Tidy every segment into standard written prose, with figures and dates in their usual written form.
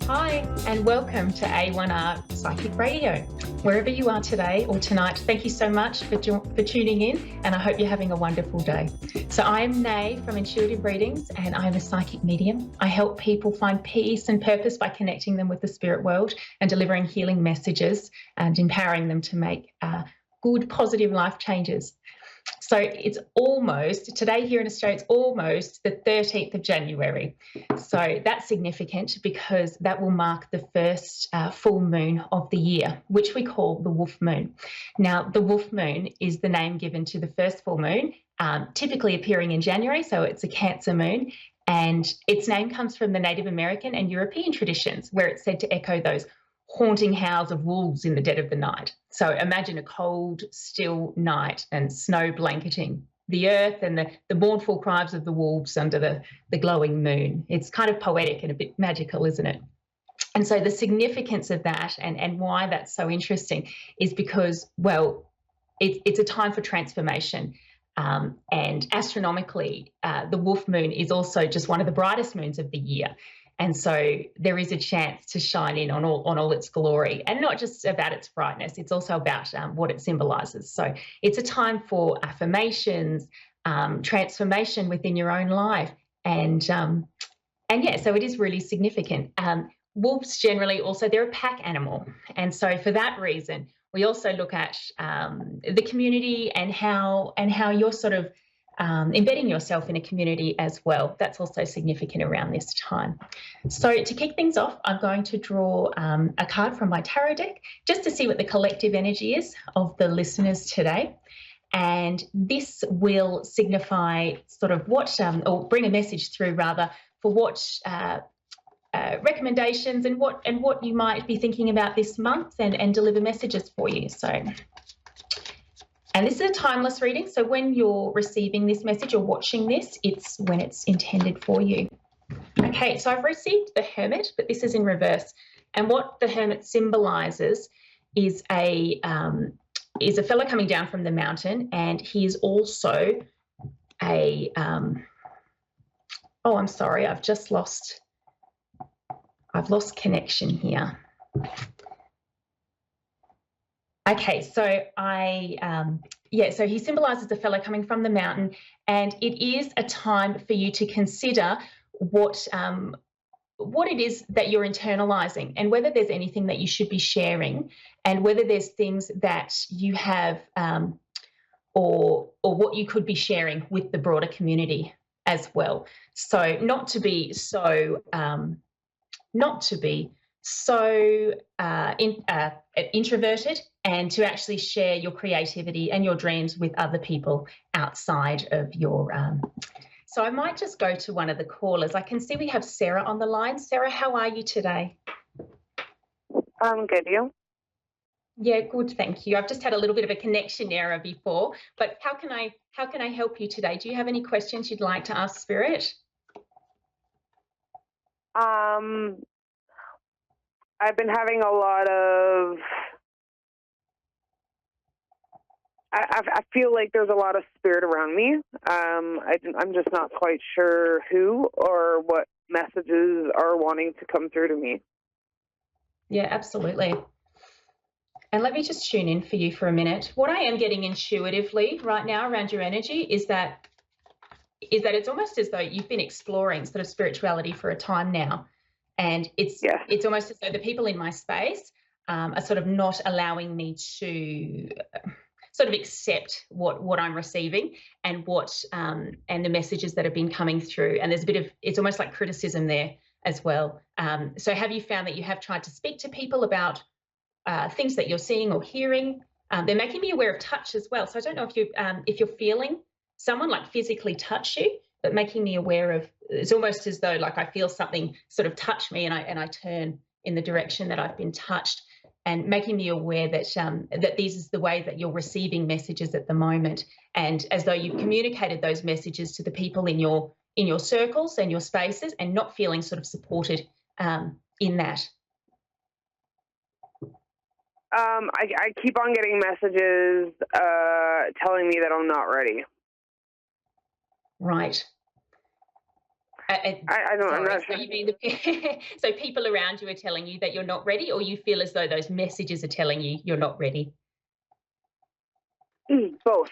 Hi, and welcome to A1R Psychic Radio. Wherever you are today or tonight, thank you so much for tuning in, and I hope you're having a wonderful day. So I'm Nay from Intuitive Readings, and I'm a psychic medium. I help people find peace and purpose by connecting them with the spirit world and delivering healing messages and empowering them to make good, positive life changes. So it's almost, today here in Australia, it's almost the 13th of January. So that's significant because that will mark the first full moon of the year, which we call the wolf moon. Now, the wolf moon is the name given to the first full moon, typically appearing in January, so it's a Cancer moon. And its name comes from the Native American and European traditions, where it's said to echo those haunting howls of wolves in the dead of the night. So imagine a cold, still night and snow blanketing the earth and the mournful cries of the wolves under the glowing moon. It's kind of poetic and a bit magical, isn't it? And so the significance of that and why that's so interesting is because, well, it's a time for transformation. And astronomically, the wolf moon is also just one of the brightest moons of the year. And so there is a chance to shine in on all its glory, and not just about its brightness, it's also about what it symbolises. So it's a time for affirmations, transformation within your own life. And yeah, so it is really significant. Wolves generally also, they're a pack animal. And so for that reason, we also look at the community and how you're sort of embedding yourself in a community as well. That's also significant around this time. So to kick things off, I'm going to draw a card from my tarot deck just to see what the collective energy is of the listeners today. And this will signify sort of what, or bring a message through rather, for what recommendations and what you might be thinking about this month and deliver messages for you. So. And this is a timeless reading, so when you're receiving this message or watching this, it's when it's intended for you. Okay, so I've received the Hermit, but this is in reverse. And what the Hermit symbolises is a fellow coming down from the mountain, and he is also a oh, I'm sorry, I've lost connection here. Okay, so so he symbolises a fellow coming from the mountain, and it is a time for you to consider what it is that you're internalizing, and whether there's anything that you should be sharing, and whether there's things that you have or what you could be sharing with the broader community as well. So not to be so introverted, and to actually share your creativity and your dreams with other people outside of your. So I might just go to one of the callers. I can see we have Sarah on the line. Sarah, how are you today? I'm good, you? Yeah, good, thank you. I've just had a little bit of a connection error before, but how can I help you today? Do you have any questions you'd like to ask Spirit? I've been having a lot of. I feel like there's a lot of spirit around me. I'm just not quite sure who or what messages are wanting to come through to me. Yeah, absolutely. And let me just tune in for you for a minute. What I am getting intuitively right now around your energy is that it's almost as though you've been exploring sort of spirituality for a time now. And it's almost as though the people in my space are sort of not allowing me to sort of accept what I'm receiving and and the messages that have been coming through. And there's a bit of, it's almost like criticism there as well. So have you found that you have tried to speak to people about things that you're seeing or hearing? They're making me aware of touch as well. So I don't know if you're feeling someone like physically touch you, but making me aware of, it's almost as though like I feel something sort of touch me, and I turn in the direction that I've been touched, and making me aware that that this is the way that you're receiving messages at the moment, and as though you've communicated those messages to the people in your circles and your spaces, and not feeling sort of supported in that. I keep on getting messages telling me that I'm not ready. Right. I don't. I'm Sorry, not so sure. you mean so people around you are telling you that you're not ready, or you feel as though those messages are telling you you're not ready? Both.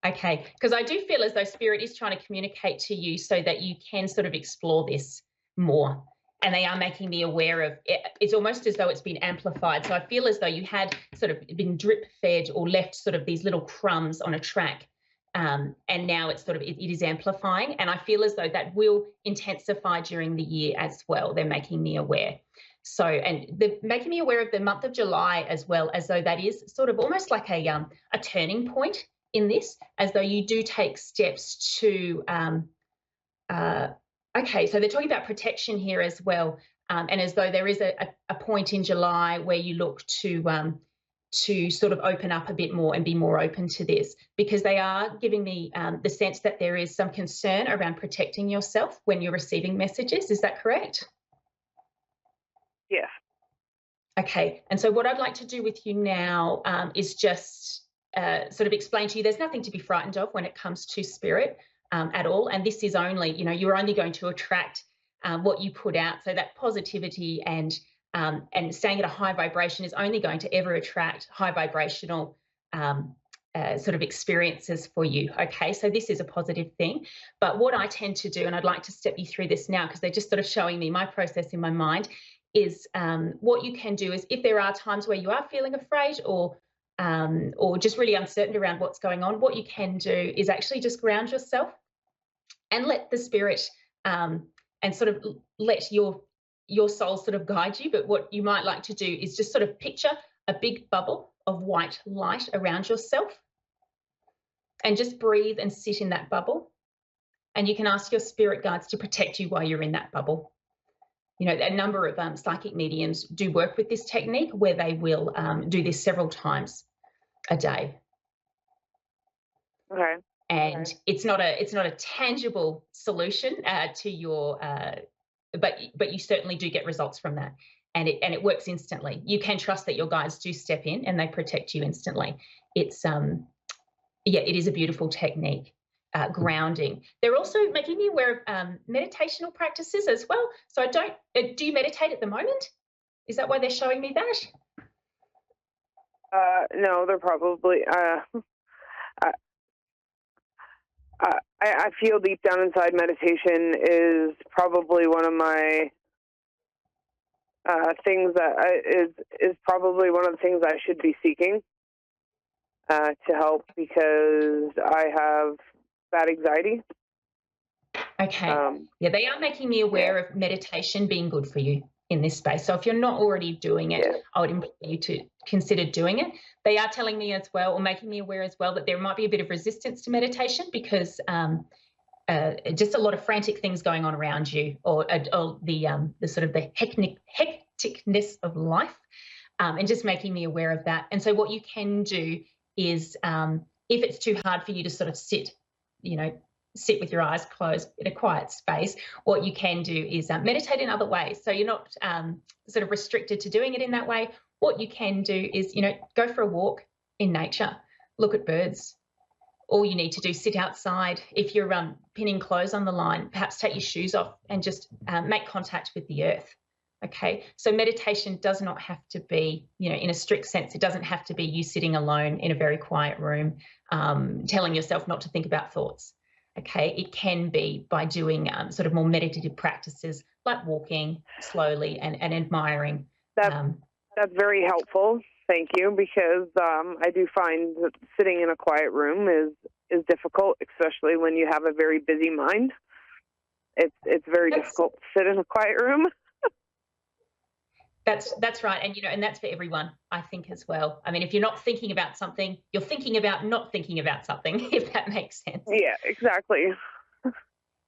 Okay, because I do feel as though Spirit is trying to communicate to you so that you can sort of explore this more. And they are making me aware of it. It's almost as though it's been amplified. So I feel as though you had sort of been drip fed or left sort of these little crumbs on a track. And now it's sort of, it is amplifying. And I feel as though that will intensify during the year as well. They're making me aware. So, and they're making me aware of the month of July as well, as though that is sort of almost like a turning point in this, as though you do take steps to okay, so they're talking about protection here as well, and as though there is a point in July where you look to sort of open up a bit more and be more open to this, because they are giving me the sense that there is some concern around protecting yourself when you're receiving messages. Is that correct? Yes. Okay, and so what I'd like to do with you now is just sort of explain to you there's nothing to be frightened of when it comes to spirit at all. And this is only, you're only going to attract what you put out. So that positivity and staying at a high vibration is only going to ever attract high vibrational sort of experiences for you. Okay, so this is a positive thing. But what I tend to do, and I'd like to step you through this now because they're just sort of showing me my process in my mind, is what you can do is if there are times where you are feeling afraid or just really uncertain around what's going on, what you can do is actually just ground yourself and let the spirit and sort of let your soul sort of guide you. But what you might like to do is just sort of picture a big bubble of white light around yourself and just breathe and sit in that bubble. And you can ask your spirit guides to protect you while you're in that bubble. A number of psychic mediums do work with this technique where they will do this several times a day. Okay. And it's not a tangible solution to your, but you certainly do get results from that, and it works instantly. You can trust that your guides do step in and they protect you instantly. It's it is a beautiful technique. Grounding. They're also making me aware of meditational practices as well. So do you meditate at the moment? Is that why they're showing me that? No, they're probably. I feel deep down inside meditation is probably one of my things that is probably one of the things I should be seeking to help, because I have bad anxiety. Okay. They are making me aware of meditation being good for you in this space. So if you're not already doing it, I would implore you to consider doing it. They are telling me as well, or making me aware as well, that there might be a bit of resistance to meditation because just a lot of frantic things going on around you, or the sort of the hecticness of life, and just making me aware of that. And so what you can do is, if it's too hard for you to sort of sit with your eyes closed in a quiet space, what you can do is meditate in other ways. So you're not sort of restricted to doing it in that way. What you can do is, go for a walk in nature, look at birds. All you need to do, sit outside. If you're pinning clothes on the line, perhaps take your shoes off and just make contact with the earth. Okay, so meditation does not have to be, in a strict sense, it doesn't have to be you sitting alone in a very quiet room, telling yourself not to think about thoughts. Okay, it can be by doing sort of more meditative practices like walking slowly and admiring. That's very helpful. Thank you, because I do find that sitting in a quiet room is difficult, especially when you have a very busy mind. It's very difficult to sit in a quiet room. That's right, and that's for everyone, I think, as well. I mean, if you're not thinking about something, you're thinking about not thinking about something, if that makes sense. Yeah, exactly.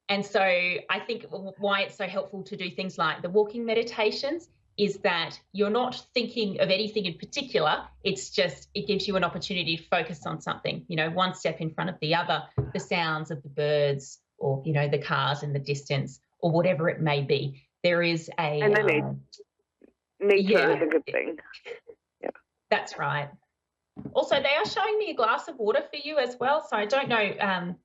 And so I think why it's so helpful to do things like the walking meditations is that you're not thinking of anything in particular. It's just, it gives you an opportunity to focus on something, one step in front of the other, the sounds of the birds or, the cars in the distance or whatever it may be. There is a... And then nature is a good thing. Yeah. That's right. Also, they are showing me a glass of water for you as well. So I don't know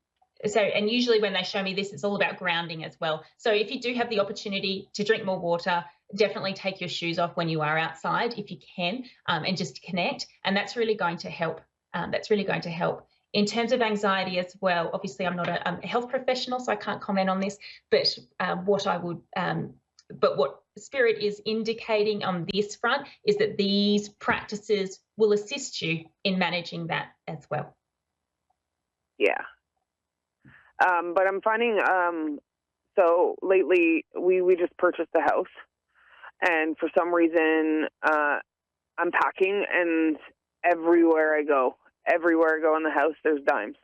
So, and usually when they show me this, it's all about grounding as well. So if you do have the opportunity to drink more water, definitely take your shoes off when you are outside if you can, and just connect. And that's really going to help. That's really going to help. In terms of anxiety as well, obviously I'm not a health professional, so I can't comment on this, but what Spirit is indicating on this front is that these practices will assist you in managing that as well. Yeah. But I'm finding, so lately we just purchased a house, and for some reason I'm packing, and everywhere I go in the house, there's dimes,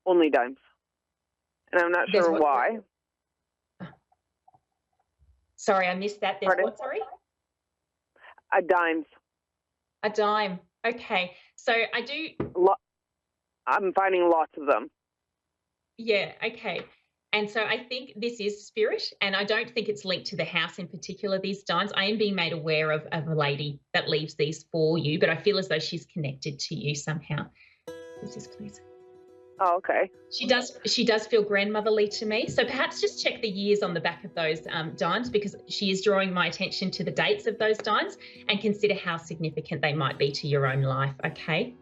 only dimes. And I'm not sure why. Sorry, I missed that. There's what, sorry? A dimes. A dime. Okay. So I'm finding lots of them. Yeah, okay. And so I think this is spirit, and I don't think it's linked to the house in particular, these dimes. I am being made aware of a lady that leaves these for you, but I feel as though she's connected to you somehow. Who's this, please? Oh, okay. She does feel grandmotherly to me. So perhaps just check the years on the back of those dimes, because she is drawing my attention to the dates of those dimes, and consider how significant they might be to your own life, okay?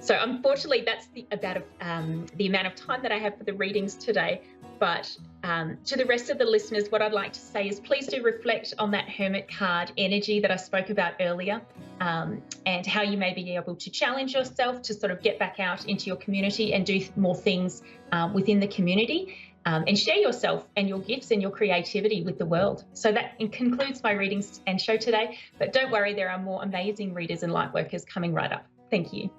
So unfortunately, that's the amount of time that I have for the readings today. But to the rest of the listeners, what I'd like to say is please do reflect on that Hermit card energy that I spoke about earlier, and how you may be able to challenge yourself to sort of get back out into your community and do more things within the community, and share yourself and your gifts and your creativity with the world. So that concludes my readings and show today. But don't worry, there are more amazing readers and light workers coming right up. Thank you.